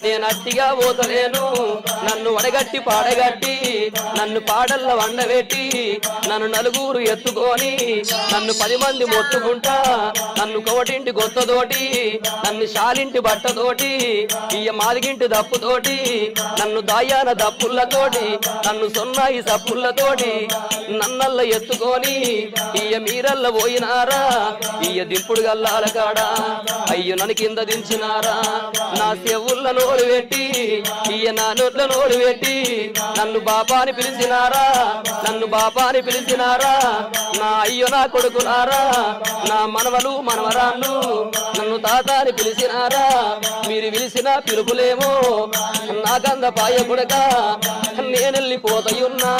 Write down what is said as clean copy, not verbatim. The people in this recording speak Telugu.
నేను అట్టిగా పోతలేను నన్ను వడగట్టి పాడగట్టి నన్ను పాడల్ల వండబెట్టి నన్ను నలుగురు ఎత్తుకొని నన్ను 10 మంది మొత్తుకుంటా నన్ను కోటింటి గొత్తతోటి నన్ను శాలింటి బట్టతోటి ఇయ్య మాదిగింటి దప్పుతోటి నన్ను దాయాన దప్పులతోటి నన్ను సొన్నాయి సప్పులతోటి నన్నల్ల ఎత్తుకొని ఇయ్య మీరల్ల పోయినారా ఇయ్య దింపుడు గల్లాల కాడా అయ్యో నన్ను కింద దించినారా నా చెవుల్ల నోరు పెట్టి ఇయ్య నా నోట్ల నోరు పెట్టి నన్ను బాపాని పిలిచినారా నన్ను బాపాని పిలిచినారా నా అయ్యో నా కొడుకునారా నా మనవలు మనవరాళ్ళు నన్ను తాతాని పిలిచినారా మీరు పిలిచిన పిలుపులేమో నాకంద పాయ కొడక నేనెళ్ళిపోతయున్నా